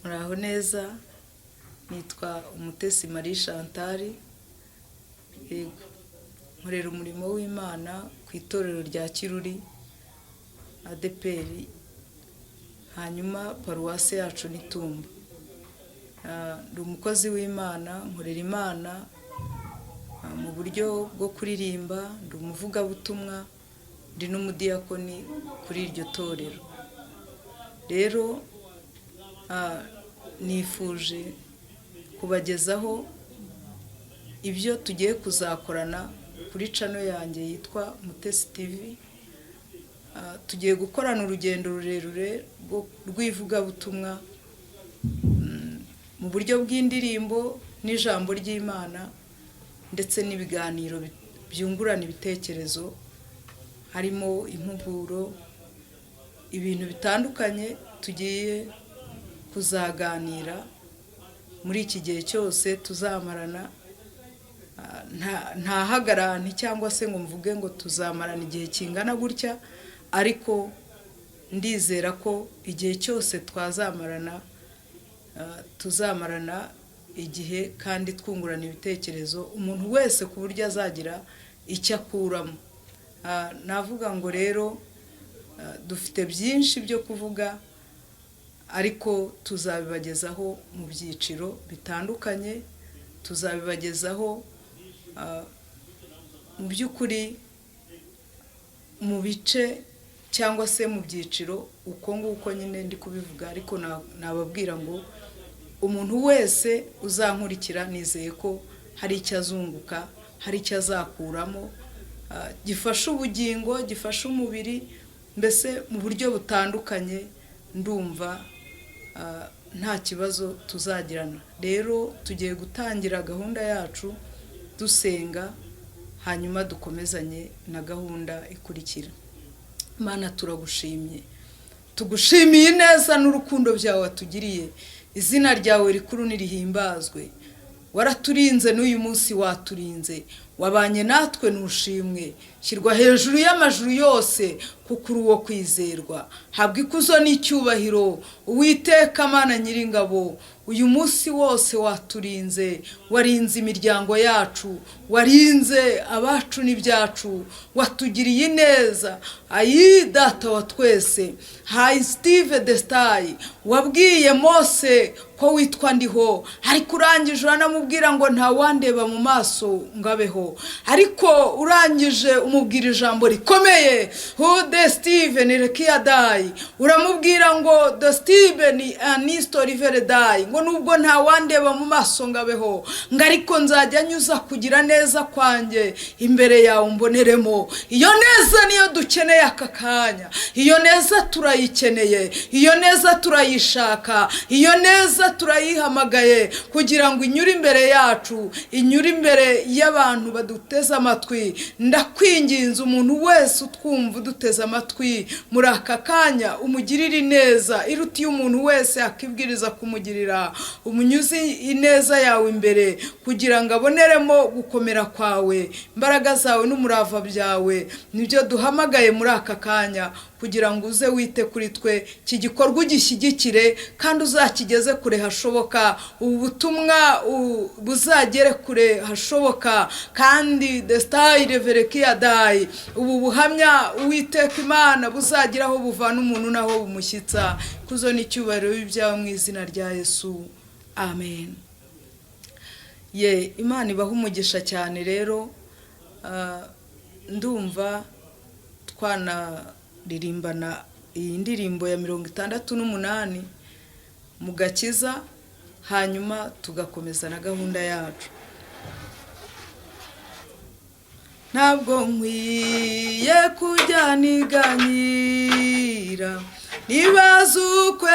muraho neza. Nitwa Umutesi Marie Chantal, nkorera umurimo w'Imana ku itorero rya Kiruri ADPR, hanyuma paruwase yacu ni Tumba. Ndi umukozi w'Imana, nkorera Imana mu buryo bwo kuririmba, ndi umuvugabutumwa, ndi n'umudiyakoni kuri iryo torero. Rero nifuje kubagezaho ibyo tugiye kuzakorana kuri channel yanjye yitwa Mutesi TV. Tugiye gukorana urugendo rurerure rw'ivugabutumwa mu buryo bw'indirimbo n'ijambo ry'Imana, ndetse n'ibiganiro byungurana ibitekerezo, harimo impuguro, ibintu bitandukanye tugiye kuzaganira muri iki gihe cyose tuzamarana. Nta hagarani cyangwa se ngo mvuge ngo tuzamarana igihe kingana gutya, ariko ndizera ko igihe cyose tuzamarana igihe kandi twungurana ibitekerezo, umuntu wese ku buryo azagira icyo akuramo. Navuga ngo rero dufite byinshi byo kuvuga, ariko tuzabibagezaho mu byiciro bitandukanye, tuzabibagezaho mu by'ukuri mu bice cyangwa se mu byiciro uko nguko nyine ndi kubivuga. Ariko nababwira ngo umuntu wese uzankurikira nizeye ko hari icyo azunguka, hari icyo azakuramo gifasha ubugingo, gifasha umubiri, mbese mu buryo butandukanye. Ndumva nta kibazo tuzagirana. Rero tugiye gutangira gahunda yacu dusenga, hanyuma dukomezanye na gahunda ikurikira. Mana, turagushimye, tugushimiye neza n'urukundo byawe watugiriye. Izina ryawe rikuru nirihimbazwe. Waraturinze n'uyu munsi waturinze, wabanye natwe nushimwe. Shyirwa hejuru y'amajuru yose kuko uri uwo kwizerwa. Habwa ikuzo n'icyubahiro Uwiteka Mana Nyiringabo. Uyu munsi wose waturinze, warinze imiryango yacu, warinze abacu n'ibyacu, watugiriye neza. Ayi Data wa twese, hayi Steve Destai, wabwiye Mose ko witwa Ndiho, ariko urangije uranamubwira ngo nta wandeba mu maso ngabeho. Ariko urangije umubwira ijambo rikomeye, de Steven Rekiadai, uramubwira ngo de Steven Anisto Riveredai, ngo nubwo nta wandeba mu maso ngabeho, ariko nzajya nyuza kugira neza kwanjye imbere yawe umboneremo. Iyo neza niyo dukeneye aka kanya, iyo neza turayikeneye, iyo neza turayishaka, iyo neza turayihamagaye kugira ngo inyure imbere yacu, inyure imbere y'abantu baduteze amatwi. Ndakwinginze umuntu wese utwumva duteze amatwi muri aka kanya umugirire neza irutiye umuntu wese akibwiriza kumugirira. Umunyuzi ineza yawe imbere kugira ngo aboneremo gukomera kwawe, imbaraga zawe n'umurava byawe nibyo duhamagaye muri aka kanya, kugira ngo uze wite kuri twe, iki gikorwa ugishyigikire kandi uzakigeze kure hashoboka. Ubu butumwa buzagere kure hashoboka, kandi Destai Reverekiadai, ubu buhamya Uwiteka Imana buzagira aho buvana umuntu naho bumushyitsa. Kuzo n'icyubahiro bibyawe mu izina rya Yesu, amen. Imana ibaha umugisha cyane. Rero ndumva twanaririmbana iyi ndirimbo ya 68 mu gakiza, hanyuma tugakomeza na gahunda yacu. Ntabwo nkwiye kujya niganyira, nibaza uko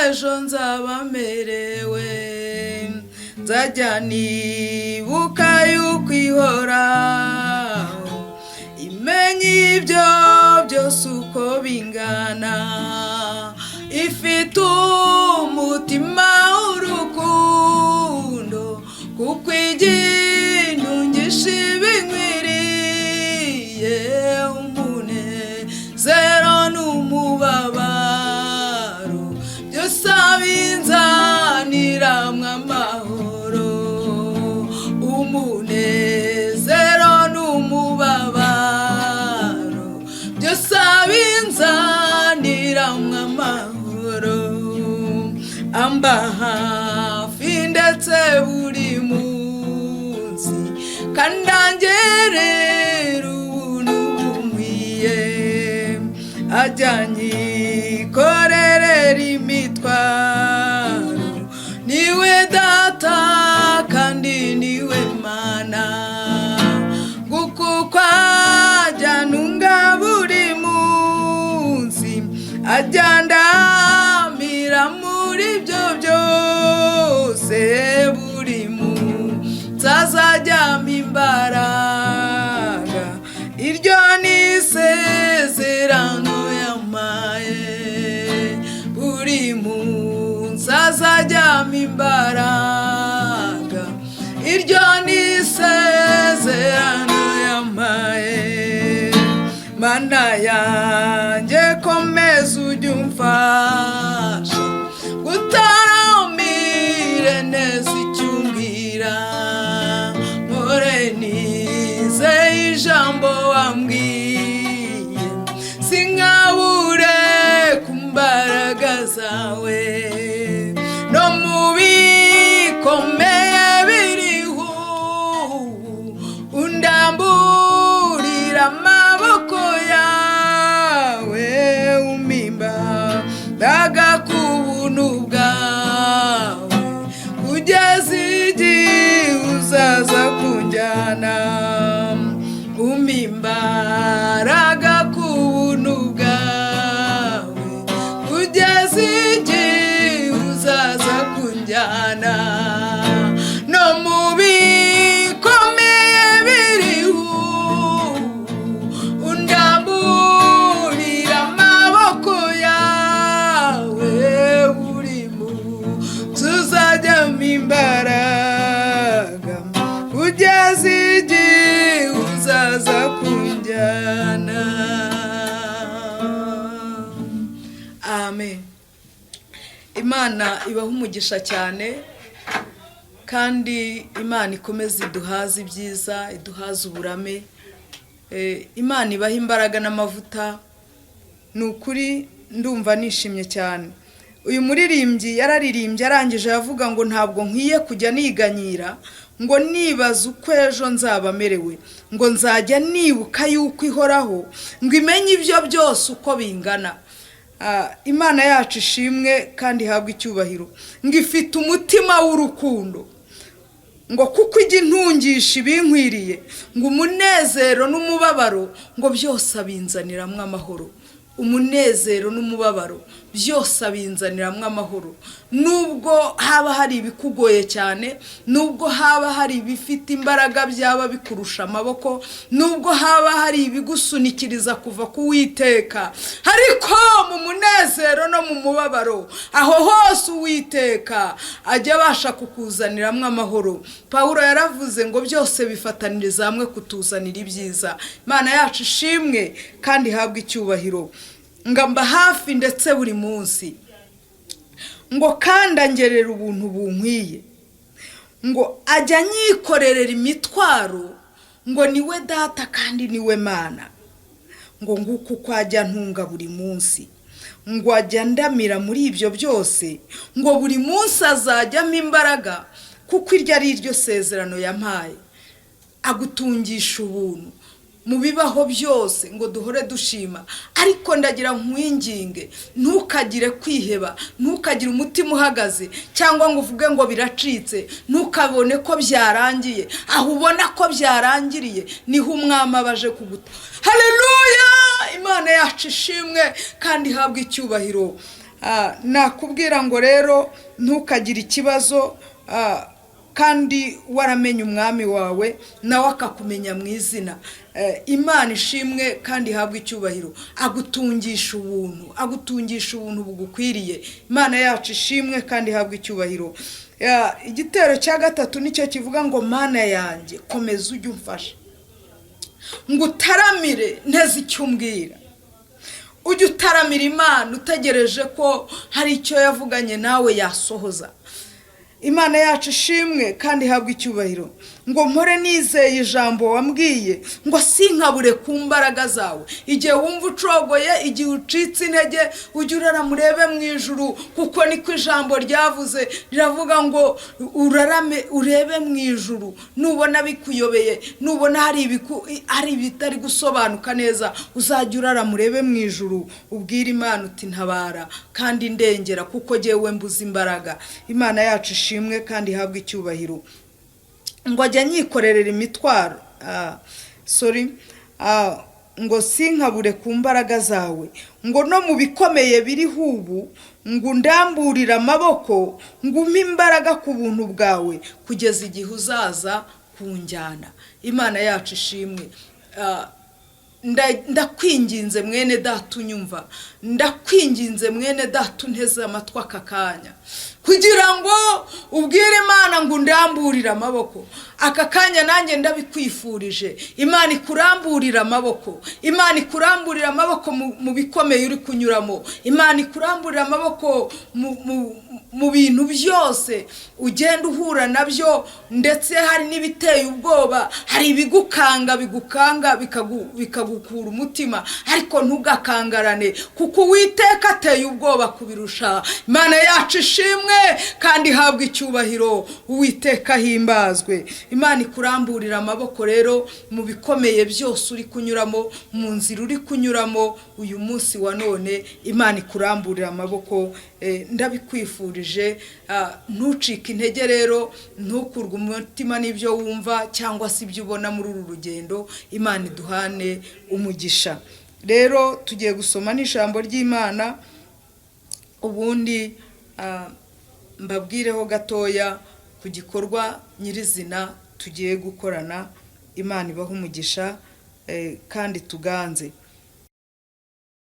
ejo nzaba merewe, nzajya nibuka yuko ihoraho imenya ibyo byose uko bingana, ifite umutima w'urukundo, kuko igindungisha ibinkwiriye, umunezero n'umubabaro byose abinza amba hafi ndetse buri munsi kandi angerera ubuntu bunkwiye ajya anyikorerera imitwaro niwe data kandi niwe mana nguko kwajya ntunga buri munsi ajya andamira muri byo byose buri munsi azajyamo imbaraga iryo ni isezerano yampaye buri munsi azajyamo imbaraga iryo ni isezerano yampaye mana yanjye komeza ujye umfasha gutaramire neza icyo umbwira mpore nizeye ijambo wambwiye sinkabure ku mbaraga zawe no mu bikomeye biriho undamburira amaboko yawe umimba daga ku buntu bwawe kugeza igihe uzaza kunjyana umimbaraga ku buntu bwawe kugeza igihe uzaza kunjyana no mu bikomeye biriho undamburira amaboko yawe buri munsi uzajyamo imbaraga kugeza igihe uzaza kunjyana. Amen. Imana ibaha umugisha cyane kandi Imana ikomeze iduhaze ibyiza, iduhaze uburame, Imana ibaha imbaraga n'amavuta. Nukuri ndumva nishimye cyane. Uyu muririmbyi yararirimbye arangije yavuga ngo ntabwo nkwiye kujya niganyira ngo nibaza uko ejo nzaba merewe, ngo nzajya nibuka yuko ihoraho ngo imenye ibyo byose uko bingana. Imana yacu ishimwe kandi ihabwe icyubahiro, ngo ifite umutima w'urukundo, ngo kuko ijya intungisha ibinkwiriye, ngo umunezero n'umubabaro ngo byose abinzaniramwo amahoro. Umunezero n'umubabaro byose abinzaniramwo amahoro. Nubwo haba hari ibikugoye cyane, nubwo haba hari ibifite imbaraga byaba bikurusha amaboko, nubwo haba hari ibigusunikiriza kuva ku Uwiteka, ariko mu munezero no mu mubabaro aho hose Uwiteka ajya abasha kukuzaniramwo amahoro. Pawulo yaravuze ngo byose bifataniriza hamwe kutuzanira ibyiza. Imana yacu ishimwe kandi ihabwe icyubahiro. Ngamba hafi ndetse buri munsi, ngo kandi angerera ubuntu bunkwiye, ngo ajya anyikorerera imitwaro, ngo niwe data kandi niwe mana, ngo nguko uko ajya ntunga buri munsi, ngo ajya ndamira muri ibyo byose, ngo buri munsi azajyamo imbaraga kuko iryo ari ryo sezerano yampaye. Agutungisha ubuntu mu bibaho byose ngo duhore dushima. Ariko ndagira nkwinginge ntukagire kwiheba, ntukagire umutima uhagaze cyangwa ngo uvuge ngo biracitse, ntukabone ko byarangiye. Aho ubona ko byarangiriye niho umwami abaje kuguta. Haleluya! Imana yacu ishimwe kandi ihabwe icyubahiro. Nakubwira ngo rero ntukagire ikibazo, kandi waramenye umwami wawe nawe akakumenya mu izina. Imana ishimwe kandi ihabwe icyubahiro. Agutungisha ubuntu, agutungisha ubuntu bugukwiriye. Imana yacu ishimwe kandi ihabwe icyubahiro. Igitero cya gatatu nicyo kivuga ngo mana yanjye komeza ujye umfasha, ngo utaramire nteze icyo umbwira. Ujye utaramira Imana utegereje ko hari icyo yavuganye nawe yasohoza. Imana yacu ishimwe kandi ihabwe icyubahiro. ngo mpore nizeye ijambo wambwiye, ngo sinkabure ku mbaraga zawe. Igihe wumva ucogoye, igihe ucitse intege, ujye uraramurebe mu ijuru, kuko niko ijambo ryavuze. Riravuga ngo urarame urebe mu ijuru, nubona bikuyobeye, nubona hari ibitari gusobanuka neza, uzajya uraramurebe mu ijuru, ubwire Imana uti ntabara kandi ndengera, kuko jyewe mbuze imbaraga. Imana yacu ishimwe kandi ihabwe icyubahiro. Ngo ajya nyikorerera imitwaro, ngo sinkabure ku mbaraga zawe, ngo no mu bikomeye biriho ubu, ngo undamburire amaboko, ngo umpe imbaraga ku buntu bwawe, kugeza igihe uzaza kunjyana. Imana yacu ishimwe. Ndakwinginze mwene data unyumva, ndakwinginze mwene data unteze amatwi aka kanya, kugira ngo ubwire Imana ngo undamburire amaboko. Aka kanya nanjye ndabikwifurije, Imana ikuramburira amaboko, Imana ikuramburira amaboko mu bikomeye uri kunyuramo, Imana ikuramburira amaboko mu bintu byose ugenda uhura nabyo, ndetse hari n'ibiteye ubwoba, hari ibigukanga bikagukura umutima, ariko ntugakangarane, kuko Uwiteka ateye ubwoba kubirusha. Imana yacu ishimwe kandi ihabwe icyubahiro, Uwiteka himbazwe. Imana ikuramburira amaboko rero mu bikomeye byose uri kunyuramo, mu nzira uri kunyuramo uyu munsi wa none, Imana ikuramburira amaboko. Ndabikwifurije, ntucike intege rero, ntukurwe umutima n'ibyo wumva cyangwa se ibyo ubona muri uru rugendo. Imana iduhane umugisha. Rero tugiye gusoma n'ijambo ry'Imana, ubundi mbabwireho gatoya ku gikorwa nyirizina tugiye gukorana. Imana ibahe umugisha kandi tuganze.